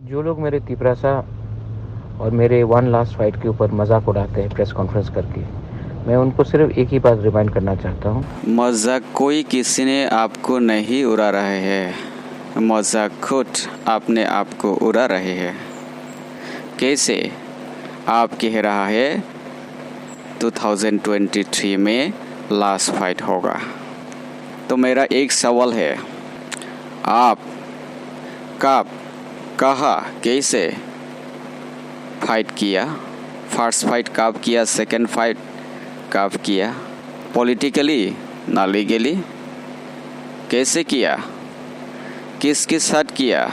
जो लोग मेरे तिपरासा और मेरे वन लास्ट फाइट के ऊपर मजाक उड़ाते हैं प्रेस कॉन्फ्रेंस करके, मैं उनको सिर्फ एक ही बात रिमाइंड करना चाहता हूँ। मजाक कोई किसी ने आपको नहीं उड़ा रहे हैं, मजाक खुद अपने आप को उड़ा रहे हैं। कैसे? आप कह रहा है 2023 में लास्ट फाइट होगा। तो मेरा एक सवाल है, आप कब, कहाँ, कैसे फाइट किया? फर्स्ट फाइट कब किया? सेकंड फाइट कब किया? पॉलिटिकली ना लीगली? कैसे किया? किसके साथ किया?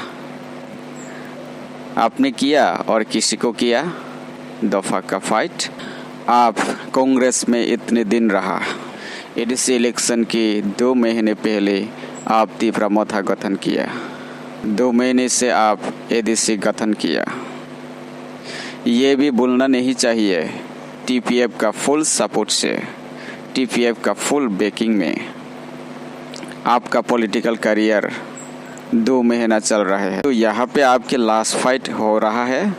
आपने किया और किसी को किया? दफा का फाइट। आप कांग्रेस में इतने दिन रहा, एडीसी इलेक्शन के 2 महीने पहले आप तीव्र गठन किया, 2 महीने से आप एडीसी गठन किया। ये भी भूलना नहीं चाहिए, टीपीएफ का फुल सपोर्ट से, टीपीएफ का फुल बैकिंग में आपका पॉलिटिकल करियर 2 महीना चल रहा है। तो यहाँ पे आपके लास्ट फाइट हो रहा है,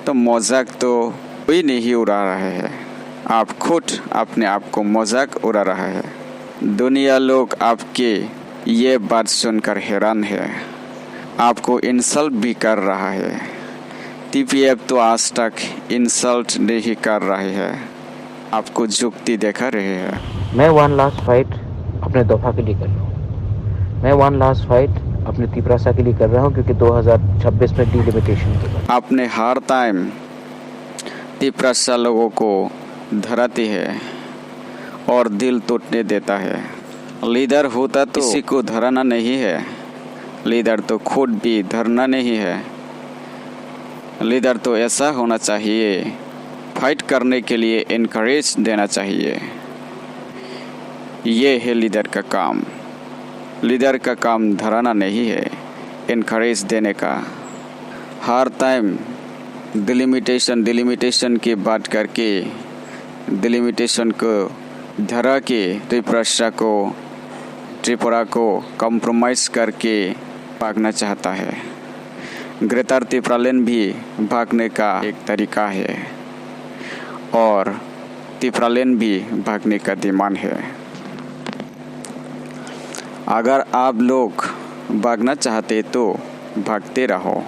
तो मजाक तो कोई नहीं उड़ा रहा है, आप खुद अपने आप को मजाक उड़ा रहा है। दुनिया लोग आपके ये बात सुनकर हैरान है, आपको इंसल्ट भी कर रहा है। टीपीएफ तो आज तक इंसल्ट नहीं कर रहे हैं, आपको जुक्ति दिखा रहे हैं। मैं वन लास्ट फाइट अपने दफा के लिए कर रहा हूँ, मैं वन लास्ट फाइट अपने तिपरासा के लिए कर रहा हूँ, क्योंकि 2026 में डिलिमिटेशन के बाद आपने हर टाइम तिपरासा लोगों को धराती है और दिल टूटने देता है। लीडर होता तो किसी को धराना नहीं है, लीडर तो खुद भी धरना नहीं है। लीडर तो ऐसा होना चाहिए, फाइट करने के लिए इनकरेज देना चाहिए। ये है लीडर का काम। लीडर का काम धराना नहीं है, इनकरेज देने का। हर टाइम डिलिमिटेशन की बात करके, डिलिमिटेशन को धरा के त्रिपुरा को कॉम्प्रोमाइज़ करके भागना चाहता है। ग्रेटर त्रिपुरालैंड भी भागने का एक तरीका है और त्रिपुरालैंड भी भागने का दिमाग है। अगर आप लोग भागना चाहते तो भागते रहो,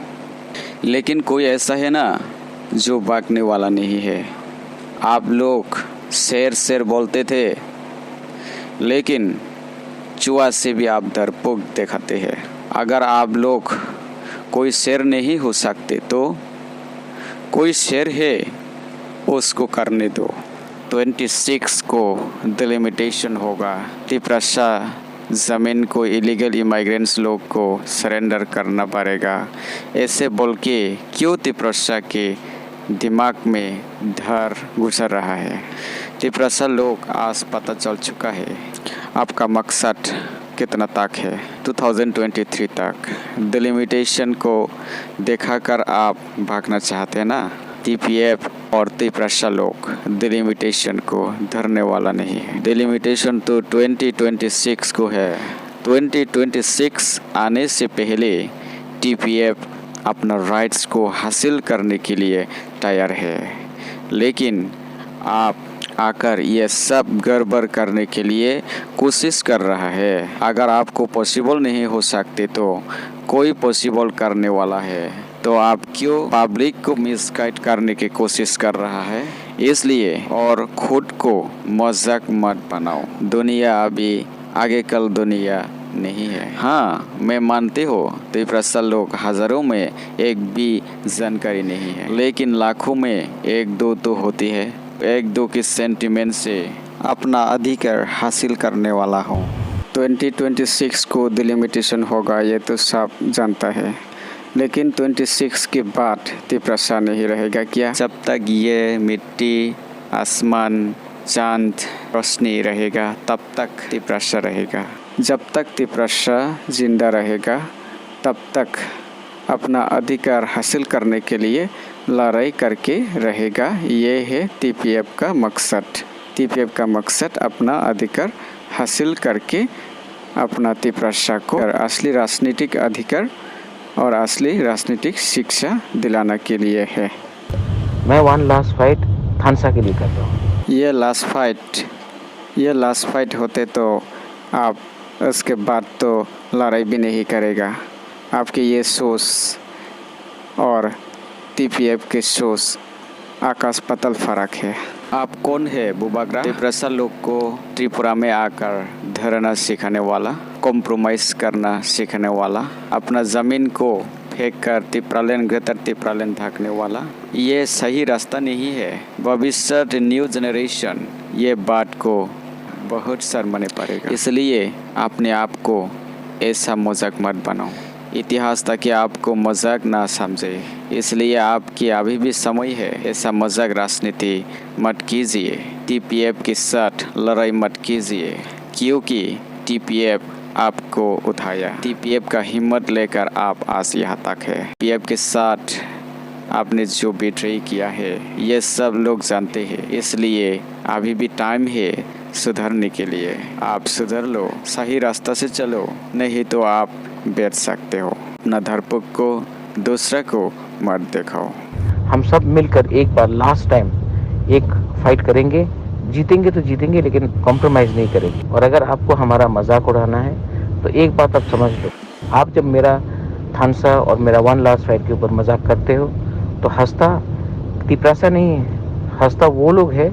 लेकिन कोई ऐसा है ना जो भागने वाला नहीं है। आप लोग शेर बोलते थे, लेकिन चूहा से भी आप डरपोक दिखाते हैं। अगर आप लोग कोई शेर नहीं हो सकते तो कोई शेर है, उसको करने दो। 26 को डिलिमिटेशन होगा, तिपरासा ज़मीन को इलीगल इमाइग्रेंट्स लोग को सरेंडर करना पड़ेगा। ऐसे बोल के क्यों तिपरासा के दिमाग में डर घुस रहा है? तिपरासा लोग आज पता चल चुका है आपका मकसद कितना तक है। 2023 तक डिलिमिटेशन को दिखाकर आप भागना चाहते हैं ना। टीपीएफ और तिपरासा लोग डिलिमिटेशन को धरने वाला नहीं है। डिलिमिटेशन तो 2026 को है। 2026 आने से पहले टीपीएफ अपना राइट्स को हासिल करने के लिए तैयार है, लेकिन आप आकर ये सब गड़बड़ करने के लिए कोशिश कर रहा है। अगर आपको पॉसिबल नहीं हो सकते तो कोई पॉसिबल करने वाला है, तो आप क्यों पब्लिक को मिसगाइड करने की कोशिश कर रहा है? इसलिए और खुद को मजाक मत बनाओ। दुनिया अभी आगे कल दुनिया नहीं है। हाँ, मैं मानती हूँ तिपरासा लोग हजारों में एक भी जानकारी नहीं है, लेकिन लाखों में 1-2 तो होती है। 1-2 के सेंटिमेंट से अपना अधिकार हासिल करने वाला हूँ। 2026 को डिलिमिटेशन होगा, ये तो सब जानता है, लेकिन 26 के बाद तिपरासा नहीं रहेगा क्या? जब तक ये मिट्टी, आसमान, चांद, रोशनी रहेगा, तब तक तिपरासा रहेगा। जब तक तिपरासा जिंदा रहेगा, तब तक अपना अधिकार हासिल करने के लिए लड़ाई करके रहेगा। ये है टीपीएफ का मकसद। टीपीएफ का मकसद अपना अधिकार हासिल करके अपना तिपरासा को असली राजनीतिक अधिकार और असली राजनीतिक शिक्षा दिलाने के लिए है। मैं वन लास्ट फाइट थानसा के लिए कर रहा हूँ। ये लास्ट फाइट होते तो आप उसके बाद तो लड़ाई भी नहीं करेगा। आपके ये सोच और टीपीएफ के सोच आकाश पाताल फर्क है। आप कौन है बुबाग्रा? तिप्रासा लोग को त्रिपुरा में आकर धरना सिखाने वाला, कॉम्प्रोमाइज करना सिखाने वाला, अपना ज़मीन को फेंक कर तिप्रालैंड ग्रेटर तिप्रालैंड भागने वाला, ये सही रास्ता नहीं है। भविष्य न्यू जनरेशन ये बात को बहुत शर्माने पड़ेगा। इसलिए अपने आप को ऐसा मजाक मत बनाओ। इतिहास ताकि आपको मजाक ना समझे, इसलिए आपकी अभी भी समय है। ऐसा मजाक राजनीति मत कीजिए। टीपीएफ के साथ लड़ाई मत कीजिए, क्योंकि टीपीएफ आपको उठाया। टीपीएफ का हिम्मत लेकर आप आज यहाँ तक है। टीपीएफ के साथ आपने जो बेट्रे किया है ये सब लोग जानते हैं, इसलिए अभी भी टाइम है सुधरने के लिए। आप सुधर लो, सही रास्ता से चलो, नहीं तो आप बैठ सकते हो। अपना धरपुक को दूसरा को मत दिखाओ। हम सब मिलकर एक बार लास्ट टाइम एक फाइट करेंगे। जीतेंगे तो जीतेंगे, लेकिन कॉम्प्रोमाइज़ नहीं करेंगे। और अगर आपको हमारा मजाक उड़ाना है तो एक बात आप समझ लो, आप जब मेरा थानसा और मेरा वन लास्ट फाइट के ऊपर मजाक करते हो तो हंसता तिप्रासा नहीं है, हंसता वो लोग है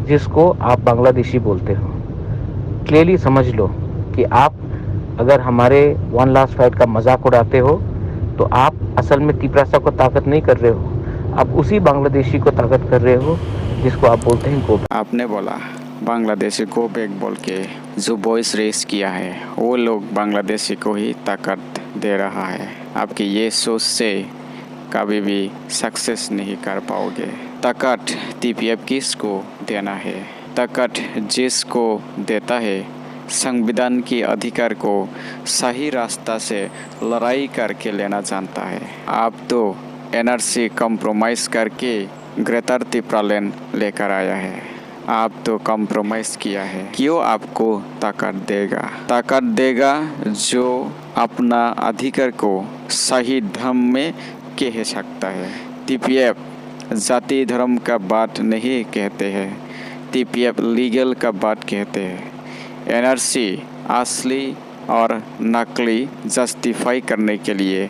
जिसको आप बांग्लादेशी बोलते हो। क्लियरली समझ लो कि आप अगर हमारे वन लास्ट फाइट का मजाक उड़ाते हो तो आप असल में तिप्रासा को ताकत नहीं कर रहे हो, आप उसी बांग्लादेशी को ताकत कर रहे हो जिसको आप बोलते हैं गोबैक। आपने बोला बांग्लादेशी गोबैक बोल के जो वॉइस रेस किया है वो लोग बांग्लादेशी को ही ताकत दे रहा है। आपकी ये सोच से कभी भी सक्सेस नहीं कर पाओगे। ताकत टीपीएफ किसको देना है? ताकत जिसको देता है संविधान के अधिकार को सही रास्ता से लड़ाई करके लेना जानता है। आप तो एनआरसी कॉम्प्रोमाइज़ करके ग्रेटर तिप्रालैंड लेकर आया है। आप तो कॉम्प्रोमाइज़ किया है। क्यों आपको ताकत देगा? ताकत देगा जो अपना अधिकार को सही ढंग में कह सकता है। टीपीएफ जाति धर्म का बात नहीं कहते हैं, टीपीएफ लीगल का बात कहते हैं। एनआरसी असली और नकली जस्टिफाई करने के लिए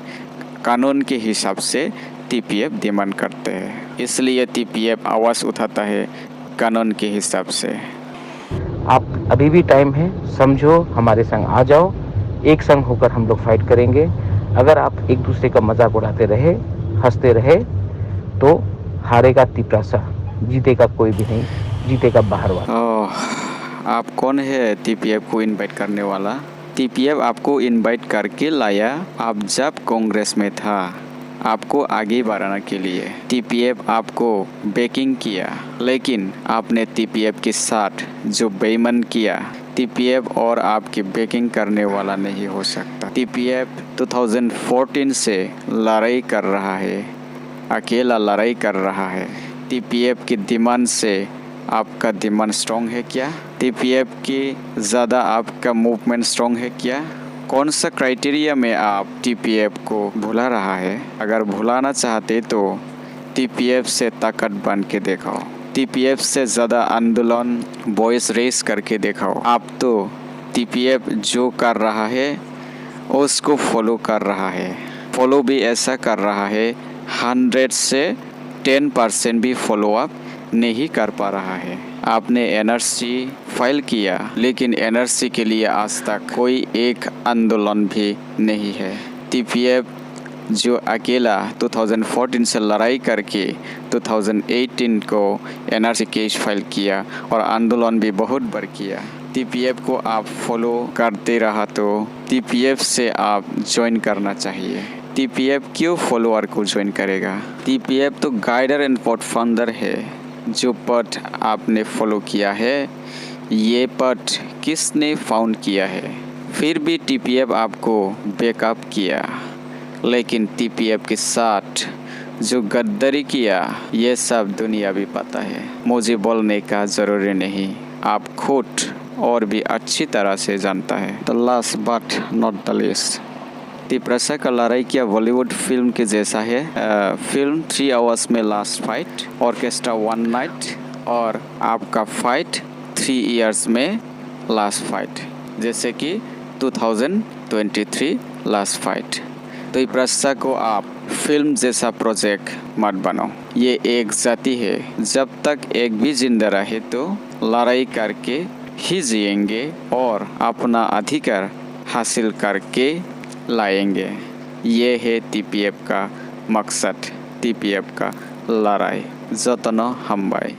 कानून के हिसाब से टीपीएफ डिमांड करते हैं, इसलिए टीपीएफ आवाज़ उठाता है कानून के हिसाब से। आप अभी भी टाइम है, समझो, हमारे संग आ जाओ, एक संग होकर हम लोग फाइट करेंगे। अगर आप एक दूसरे का मजाक उड़ाते रहे, हंसते रहे, तो हारेगा तिप्रासा, जीतेगा कोई भी नहीं, जीतेगा बाहर वाला। आप कौन है टीपीएफ को इनवाइट करने वाला? टीपीएफ आपको इनवाइट करके लाया आप जब कांग्रेस में था, आपको आगे बढ़ाने के लिए। टीपीएफ आपको बैकिंग किया, लेकिन आपने टीपीएफ के साथ जो बेईमान किया, टीपीएफ और आपकी बैकिंग करने वाला नहीं हो सकता। टीपीएफ 2014 से लड़ाई कर रहा है, अकेला लड़ाई कर रहा है। टीपीएफ की डिमांड से आपका डिमांड स्ट्रॉन्ग है क्या? टीपीएफ की ज़्यादा आपका मूवमेंट स्ट्रॉन्ग है क्या? कौन सा क्राइटेरिया में आप टीपीएफ को भुला रहा है? अगर भुलाना चाहते तो टीपीएफ से ताकत बन के दिखाओ, टीपीएफ से ज़्यादा आंदोलन वॉइस रेस करके दिखाओ। आप तो टीपीएफ जो कर रहा है उसको फॉलो कर रहा है, फॉलो भी ऐसा कर रहा है 100 से 10% भी फॉलो अप नहीं कर पा रहा है। आपने एनआरसी फाइल किया, लेकिन एनआरसी के लिए आज तक कोई एक आंदोलन भी नहीं है। टीपीएफ जो अकेला 2014 से लड़ाई करके 2018 को एनआरसी केस फाइल किया और आंदोलन भी बहुत बार किया। टीपीएफ को आप फॉलो करते रहा तो टीपीएफ से आप ज्वाइन करना चाहिए। टीपीएफ क्यों फॉलोअर को ज्वाइन करेगा? टीपीएफ तो गाइडर एंड पथ फाउंडर है। जो पथ आपने फॉलो किया है, ये पथ किसने फाउंड किया है? फिर भी टीपीएफ आपको बैकअप किया, लेकिन टीपीएफ के साथ जो गद्दारी किया ये सब दुनिया भी पता है, मुझे बोलने का ज़रूरी नहीं, आप खुद और भी अच्छी तरह से जानता है। The last but not the least, Tiprasa का लड़ाई क्या बॉलीवुड फिल्म के जैसा है। फिल्म 3 आवर्स में लास्ट फाइट, ऑर्केस्ट्रा 1 नाइट और आपका फाइट 3 इयर्स में लास्ट फाइट, जैसे कि 2023 लास्ट फाइट। तो इप्रसा को आप फिल्म जैसा प्रोजेक्ट मत बनाओ। ये एक जाति है, जब तक एक भी जिंदा रहे तो लड़ाई करके ही जिएंगे और अपना अधिकार हासिल करके लाएंगे। ये है टीपीएफ का मकसद, टीपीएफ का लड़ाई। जतन हम्बाई।